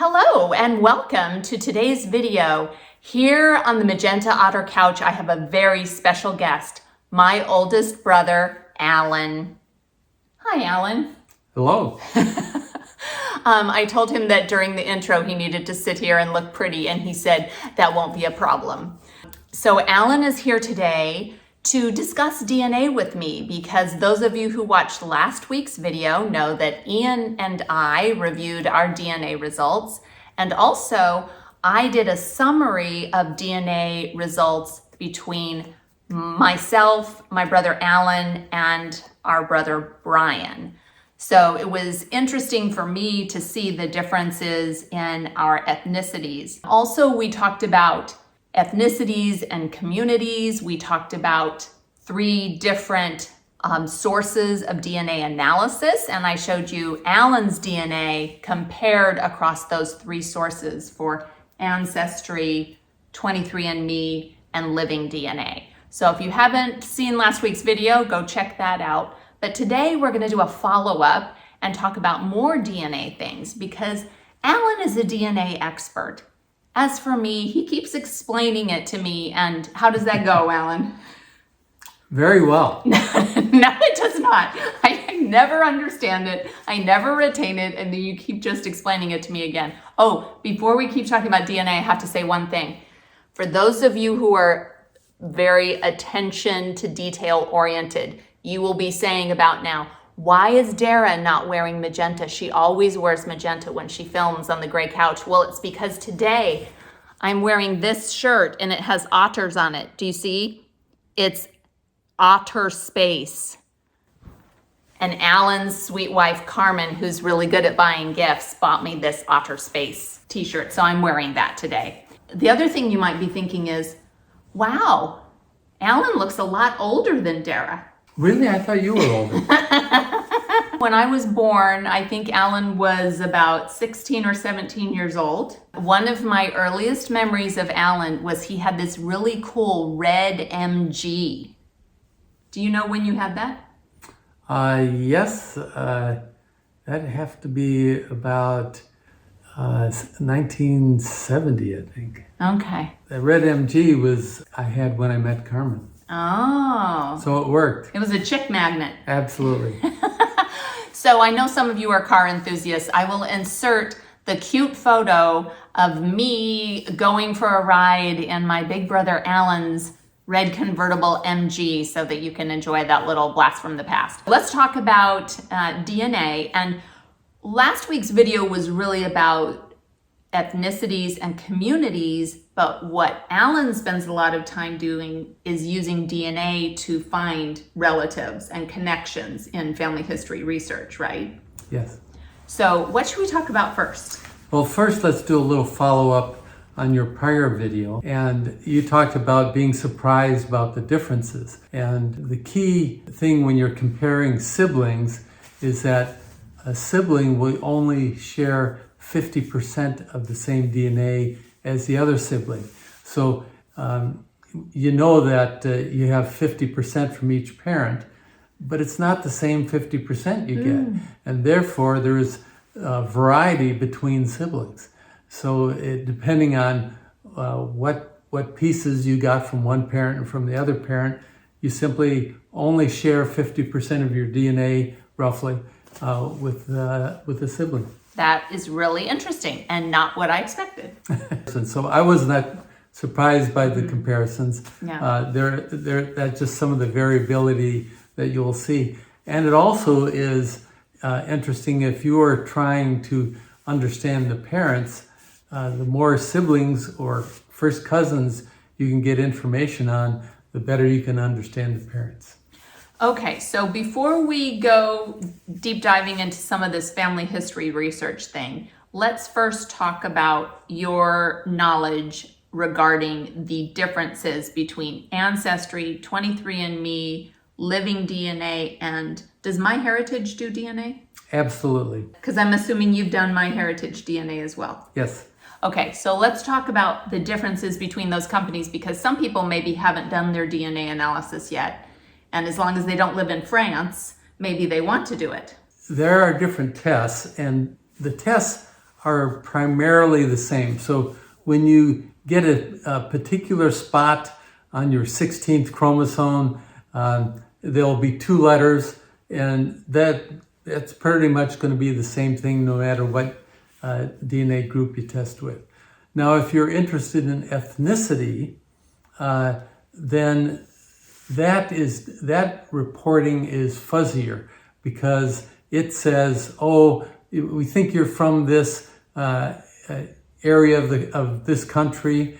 Hello and welcome to today's video. Here on the Magenta Otter couch, I have a very special guest, my oldest brother, Alan. Hi, Alan. Hello. I told him that during the intro he needed to sit here and look pretty, and he said that won't be a problem. So Alan is here today to discuss DNA with me, because those of you who watched last week's video know that Ian and I reviewed our DNA results, and also I did a summary of DNA results between myself, my brother Alan, and our brother Brian. So it was interesting for me to see the differences in our ethnicities. Also, we talked about ethnicities and communities. We talked about 3 different sources of DNA analysis, and I showed you Alan's DNA compared across those 3 sources for Ancestry, 23andMe, and living DNA. So if you haven't seen last week's video, go check that out. But today we're going to do a follow-up and talk about more DNA things, because Alan is a DNA expert. As for me, he keeps explaining it to me. And how does that go, Alan? Very well. No, it does not. I never understand it. I never retain it. And then you keep just explaining it to me again. Oh, before we keep talking about DNA, I have to say one thing. For those of you who are very attention to detail oriented, you will be saying about now, why is Dara not wearing magenta? She always wears magenta when she films on the gray couch. Well, it's because today I'm wearing this shirt and it has otters on it. Do you see? It's Otter Space. And Alan's sweet wife, Carmen, who's really good at buying gifts, bought me this Otter Space t-shirt. So I'm wearing that today. The other thing you might be thinking is, wow, Alan looks a lot older than Dara. Really? I thought you were older. When I was born, I think Alan was about 16 or 17 years old. One of my earliest memories of Alan was he had this really cool red MG. Do you know when you had that? Yes, that'd have to be about 1970, I think. Okay. The red MG I had when I met Carmen. Oh. So it worked. It was a chick magnet. Absolutely. So I know some of you are car enthusiasts. I will insert the cute photo of me going for a ride in my big brother Alan's red convertible MG so that you can enjoy that little blast from the past. Let's talk about DNA. And last week's video was really about ethnicities and communities, but what Alan spends a lot of time doing is using DNA to find relatives and connections in family history research, right? Yes. So what should we talk about first? Well, first let's do a little follow-up on your prior video. And you talked about being surprised about the differences. And the key thing when you're comparing siblings is that a sibling will only share 50% of the same DNA as the other sibling. So you know that you have 50% from each parent, but it's not the same 50% you get. And therefore there is variety between siblings. So depending on what pieces you got from one parent and from the other parent, you simply only share 50% of your DNA roughly with a sibling. That is really interesting and not what I expected. And so I was not surprised by the comparisons. Yeah. That's just some of the variability that you'll see. And it also is interesting if you are trying to understand the parents, the more siblings or first cousins you can get information on, the better you can understand the parents. Okay, so before we go deep diving into some of this family history research thing, let's first talk about your knowledge regarding the differences between Ancestry, 23andMe, living DNA, and does MyHeritage do DNA? Absolutely. Because I'm assuming you've done MyHeritage DNA as well. Yes. Okay, so let's talk about the differences between those companies, because some people maybe haven't done their DNA analysis yet. And as long as they don't live in France, maybe they want to do it. There are different tests, and the tests are primarily the same. So when you get a particular spot on your 16th chromosome, there'll be 2 letters, and that's pretty much going to be the same thing no matter what DNA group you test with. Now, if you're interested in ethnicity, then that reporting is fuzzier, because it says, oh, we think you're from this area of this country,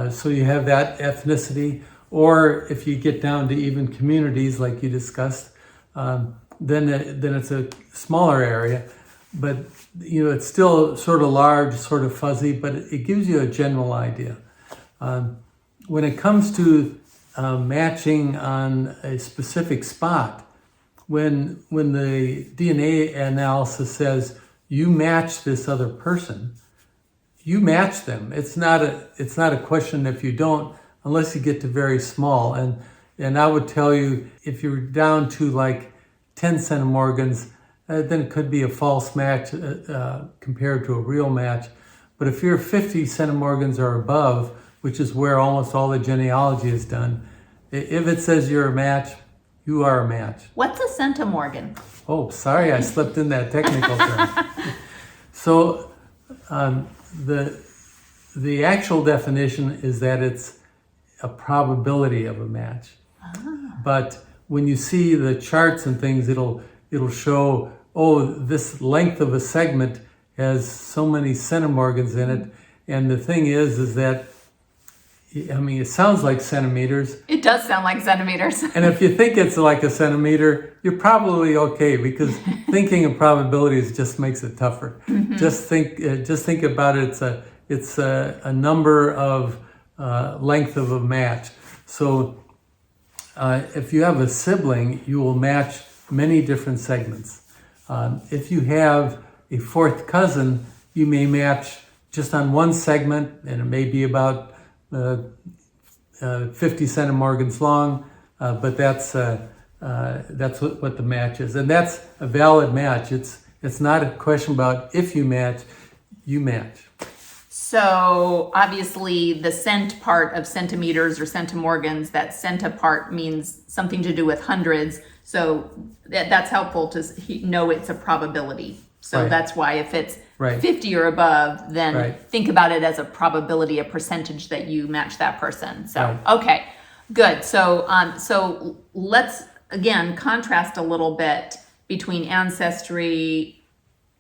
so you have that ethnicity. Or if you get down to even communities like you discussed, then it's a smaller area, but it's still sort of large, sort of fuzzy, but it gives you a general idea. When it comes to matching on a specific spot, when the DNA analysis says you match this other person, you match them. It's not a question if you don't, unless you get to very small. And I would tell you, if you're down to like 10 centimorgans, then it could be a false match compared to a real match. But if you're 50 centimorgans or above, which is where almost all the genealogy is done, if it says you're a match, you are a match. What's a centimorgan? Oh, sorry, I slipped in that technical term. So the actual definition is that it's a probability of a match. But when you see the charts and things, it'll show, oh, this length of a segment has so many centimorgans in it. And the thing is that, I mean, it sounds like centimeters. It does sound like centimeters. And if you think it's like a centimeter, you're probably okay, because thinking of probabilities just makes it tougher. Mm-hmm. Just think about it. It's a number of length of a match. So if you have a sibling, you will match many different segments. If you have a 4th cousin, you may match just on one segment, and it may be about 50 centimorgans long, but that's what the match is, and that's a valid match. It's not a question about if you match, you match. So obviously the cent part of centimeters or centimorgans, that centa part means something to do with hundreds. So that's helpful to know it's a probability. So right. That's why if it's right. 50 or above, then right. think about it as a probability, a percentage that you match that person. So, right. Okay, good. So let's again contrast a little bit between Ancestry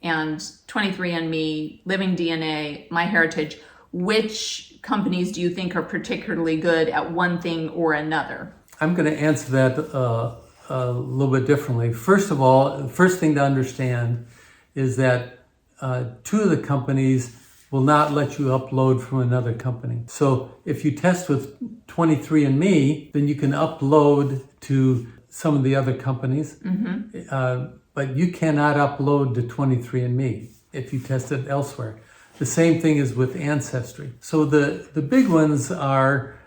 and 23andMe, Living DNA, MyHeritage. Which companies do you think are particularly good at one thing or another? I'm going to answer that a little bit differently. First of all, the first thing to understand is that 2 of the companies will not let you upload from another company. So if you test with 23andMe, then you can upload to some of the other companies. Mm-hmm. But you cannot upload to 23andMe if you test it elsewhere. The same thing is with Ancestry. So the big ones are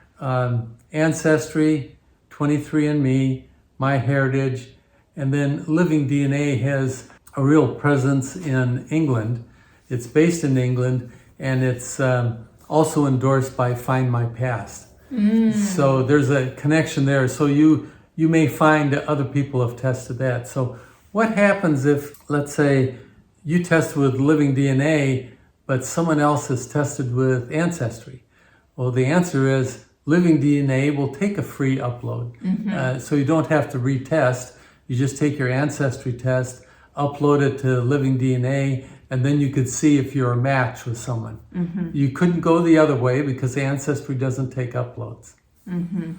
Ancestry, 23andMe, MyHeritage, and then Living DNA has a real presence in England. It's based in England, and it's also endorsed by Find My Past. So there's a connection there. So you may find that other people have tested that. So what happens if, let's say, you test with Living DNA, but someone else has tested with Ancestry? Well, the answer is Living DNA will take a free upload. Mm-hmm. So you don't have to retest. You just take your Ancestry test, upload it to Living DNA, and then you could see if you're a match with someone. Mm-hmm. You couldn't go the other way because Ancestry doesn't take uploads. Mm-hmm.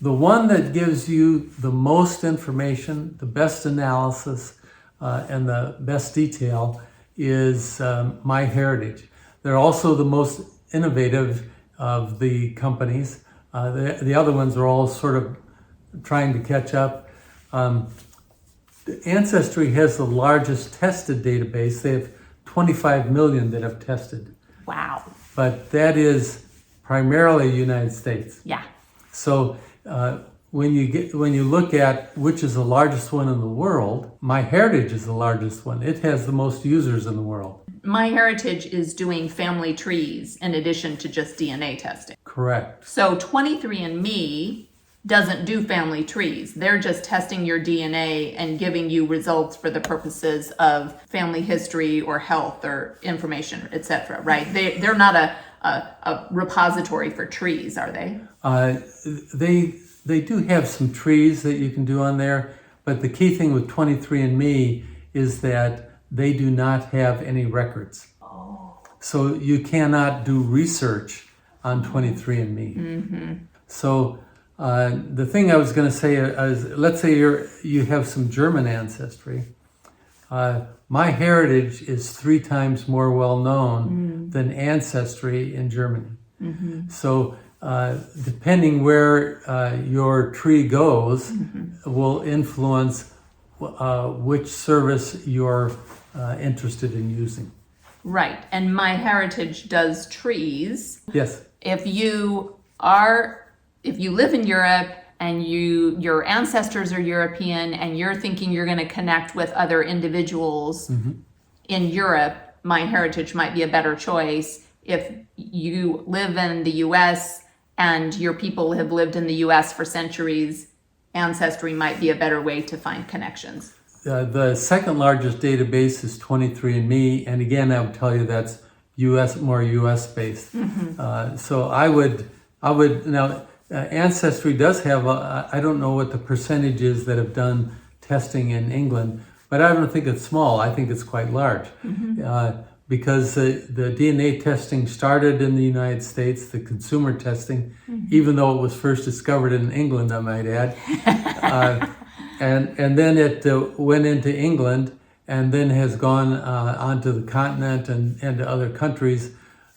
The one that gives you the most information, the best analysis, and the best detail is MyHeritage. They're also the most innovative of the companies. The other ones are all sort of trying to catch up. Ancestry has the largest tested database. They have 25 million that have tested. Wow. But that is primarily United States. Yeah. So when you look at which is the largest one in the world, MyHeritage is the largest one. It has the most users in the world. MyHeritage is doing family trees in addition to just DNA testing. Correct. So 23andMe doesn't do family trees. They're just testing your DNA and giving you results for the purposes of family history or health or information, etc. Right? They're not a repository for trees, are they? They do have some trees that you can do on there, but the key thing with 23andMe is that they do not have any records. Oh. So you cannot do research on 23andMe. Mm-hmm. So the thing I was going to say is, let's say you have some German ancestry. MyHeritage is 3 times more well known than Ancestry in Germany. Mm-hmm. So depending where your tree goes will influence which service you're interested in using. Right. And MyHeritage does trees. Yes. If you live in Europe and your ancestors are European and you're thinking you're going to connect with other individuals in Europe, MyHeritage might be a better choice. If you live in the US and your people have lived in the US for centuries, Ancestry might be a better way to find connections. The second largest database is 23andMe, and again, I would tell you that's more US based. So I would now. Ancestry does have, I don't know what the percentage is that have done testing in England, but I don't think it's small. I think it's quite large because the DNA testing started in the United States, the consumer testing, even though it was first discovered in England, I might add. And then it went into England and then has gone onto the continent and to other countries,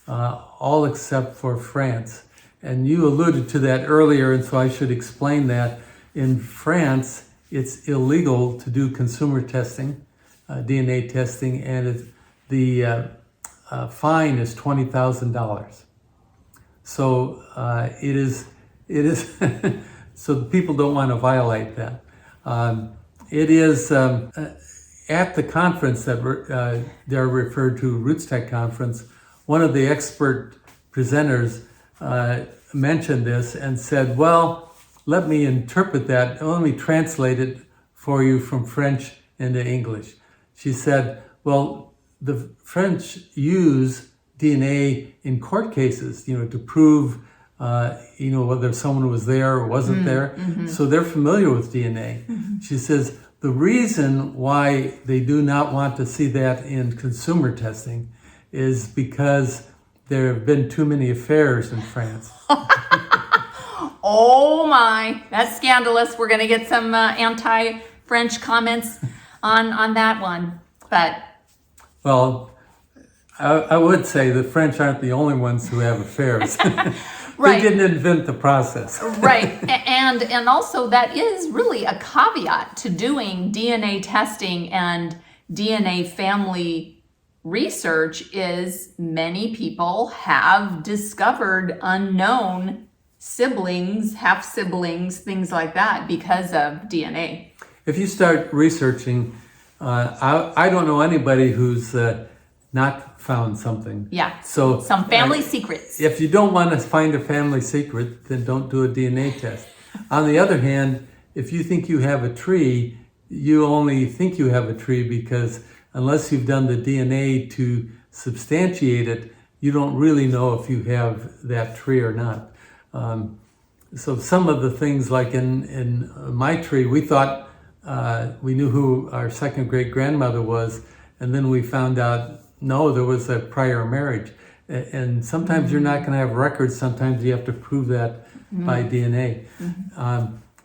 all except for France. And you alluded to that earlier, and so I should explain that. In France, it's illegal to do consumer testing, DNA testing, and the fine is $20,000. So it is. So the people don't want to violate that. It is at the conference that they're referred to, Roots Tech Conference. One of the expert presenters mentioned this and said, well, let me interpret that, let me translate it for you from French into English. She said, well, the French use DNA in court cases, to prove, whether someone was there or wasn't there. So they're familiar with DNA. She says, the reason why they do not want to see that in consumer testing is because there have been too many affairs in France. Oh my, that's scandalous. We're going to get some anti-French comments on that one. But well, I would say the French aren't the only ones who have affairs. Right. They didn't invent the process. Right. And also that is really a caveat to doing DNA testing and DNA family research is many people have discovered unknown siblings, half-siblings, things like that because of DNA. If you start researching, I don't know anybody who's not found something. Yeah, so some family secrets. If you don't want to find a family secret, then don't do a DNA test. On the other hand, if you think you have a tree, you only think you have a tree because unless you've done the DNA to substantiate it, you don't really know if you have that tree or not. So some of the things like in my tree, we thought we knew who our second great-grandmother was, and then we found out, no, there was a prior marriage. And sometimes you're not going to have records. Sometimes you have to prove that by DNA.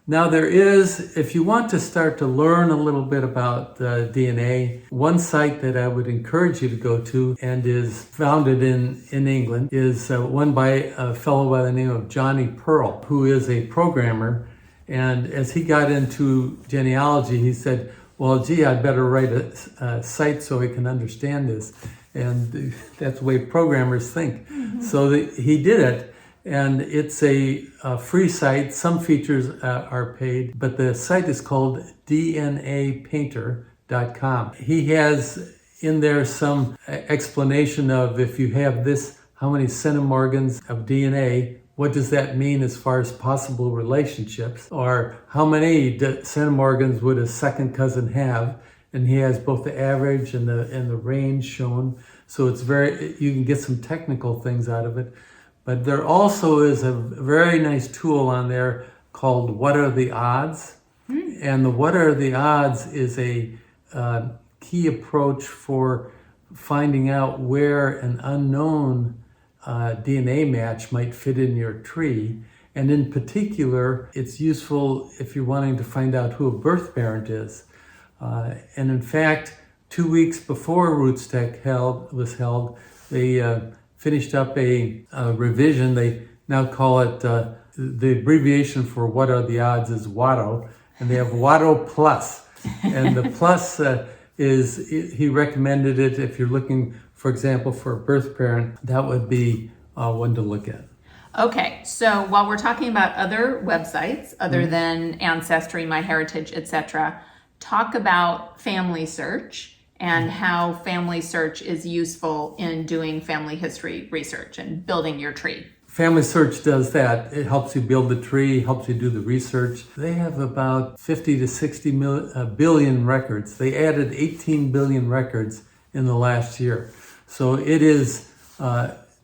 Now there is, if you want to start to learn a little bit about DNA, one site that I would encourage you to go to and is founded in England is one by a fellow by the name of Johnny Pearl, who is a programmer. And as he got into genealogy, he said, well, gee, I'd better write a site so I can understand this. And that's the way programmers think. So he did it. And it's a free site. Some features are paid, but the site is called DNApainter.com. He has in there some explanation of if you have this, how many centimorgans of DNA, what does that mean as far as possible relationships? Or how many centimorgans would a second cousin have? And he has both the average and the range shown. So it's you can get some technical things out of it. But there also is a very nice tool on there called What Are the Odds? And the What Are the Odds is a key approach for finding out where an unknown DNA match might fit in your tree. And in particular, it's useful if you're wanting to find out who a birth parent is. And in fact, 2 weeks before RootsTech was held, they finished up a revision. They now call it, the abbreviation for What Are the Odds is WATO, and they have WATO Plus. And the plus he recommended it if you're looking, for example, for a birth parent, that would be one to look at. Okay, so while we're talking about other websites, other than Ancestry, MyHeritage, etc., talk about Family Search and how Family Search is useful in doing family history research and building your tree. Family Search does that. It helps you build the tree, helps you do the research. They have about 50 to 60 billion records. They added 18 billion records in the last year. So it is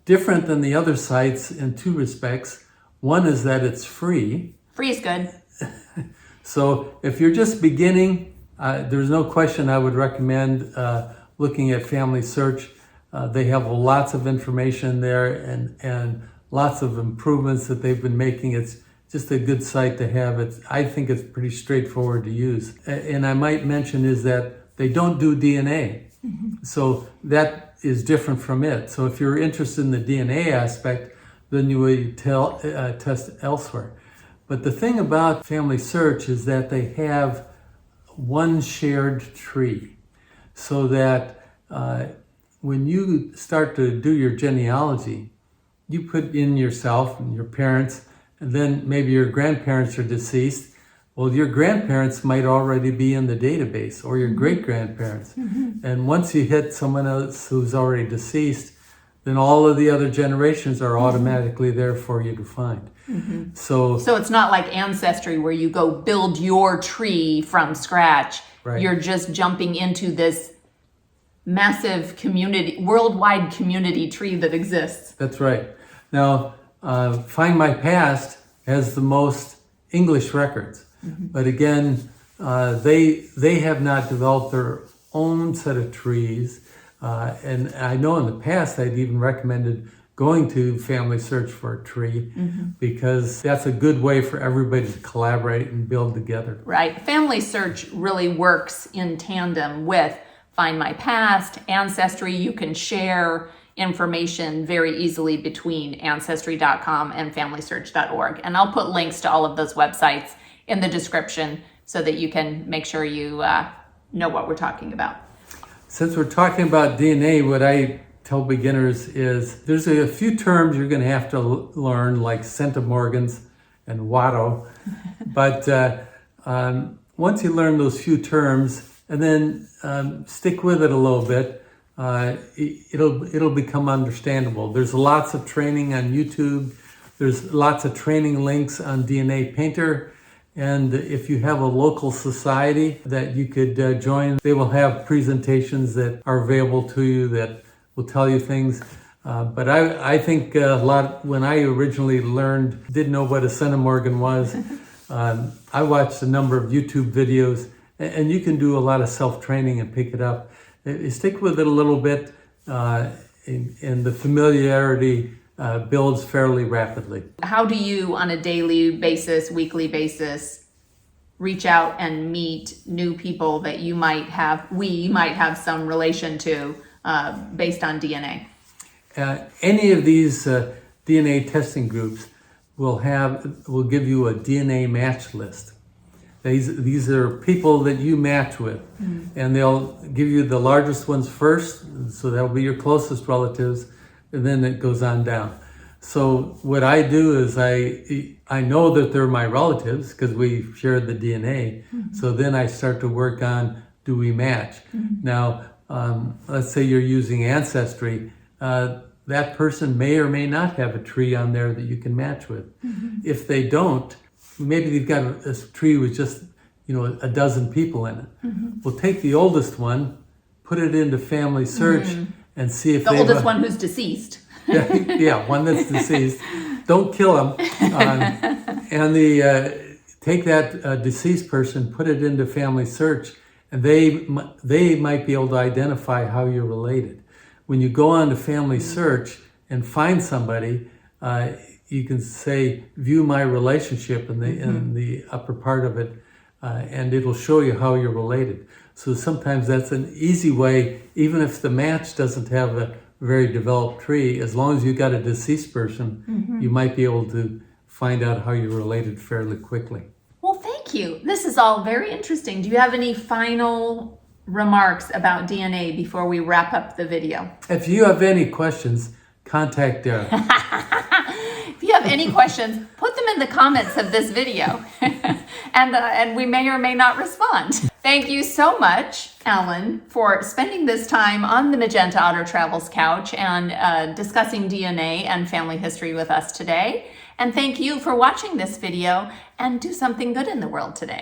different than the other sites in two respects. One is that it's free. Free is good. So if you're just beginning, there's no question I would recommend looking at Family Search. They have lots of information there and lots of improvements that they've been making. It's just a good site to have. I think it's pretty straightforward to use. And I might mention is that they don't do DNA. So that is different from it. So if you're interested in the DNA aspect, then you would test elsewhere. But the thing about Family Search is that they have one shared tree, so that when you start to do your genealogy, you put in yourself and your parents, and then maybe your grandparents are deceased. Well, your grandparents might already be in the database, or your great-grandparents. And once you hit someone else who's already deceased, then all of the other generations are automatically there for you to find. So it's not like Ancestry where you go build your tree from scratch. Right. You're just jumping into this massive community, worldwide community tree that exists. That's right. Now, Find My Past has the most English records. But again, they have not developed their own set of trees. And I know in the past I'd even recommended going to Family Search for a tree because that's a good way for everybody to collaborate and build together. Right. Family Search really works in tandem with Find My Past, Ancestry. You can share information very easily between Ancestry.com and FamilySearch.org. And I'll put links to all of those websites in the description so that you can make sure you know what we're talking about. Since we're talking about DNA, what I tell beginners is there's a few terms you're going to have to learn, like centimorgans and WATO. But once you learn those few terms and then stick with it a little bit, it'll become understandable. There's lots of training on YouTube. There's lots of training links on DNA Painter. And if you have a local society that you could join, they will have presentations that are available to you that will tell you things. But I think when I originally didn't know what a centimorgan was, I watched a number of YouTube videos, and you can do a lot of self-training and pick it up. Stick with it a little bit, and the familiarity builds fairly rapidly. How do you, on a daily basis, weekly basis, reach out and meet new people that we might have some relation to based on DNA? Any of these DNA testing groups will give you a DNA match list. These are people that you match with, and they'll give you the largest ones first, so that'll be your closest relatives, and then it goes on down. So what I do is I know that they're my relatives because we shared the DNA. So then I start to work on, do we match? Now, let's say you're using Ancestry, that person may or may not have a tree on there that you can match with. If they don't, maybe they've got a tree with just, a dozen people in it. Well, take the oldest one, put it into family search, and see if the oldest one who's deceased. Yeah, one that's deceased. Don't kill him. And take that deceased person, put it into family search, and they might be able to identify how you're related. When you go on to family search and find somebody, you can say, view my relationship in the upper part of it, and it'll show you how you're related. So sometimes that's an easy way, even if the match doesn't have a very developed tree, as long as you got a deceased person, you might be able to find out how you're related fairly quickly. Well, thank you. This is all very interesting. Do you have any final remarks about DNA before we wrap up the video? If you have any questions, contact Derek. If you have any questions, put them in the comments of this video, and we may or may not respond. Thank you so much, Alan, for spending this time on the Magenta Otter Travels couch and discussing DNA and family history with us today. And thank you for watching this video, and do something good in the world today.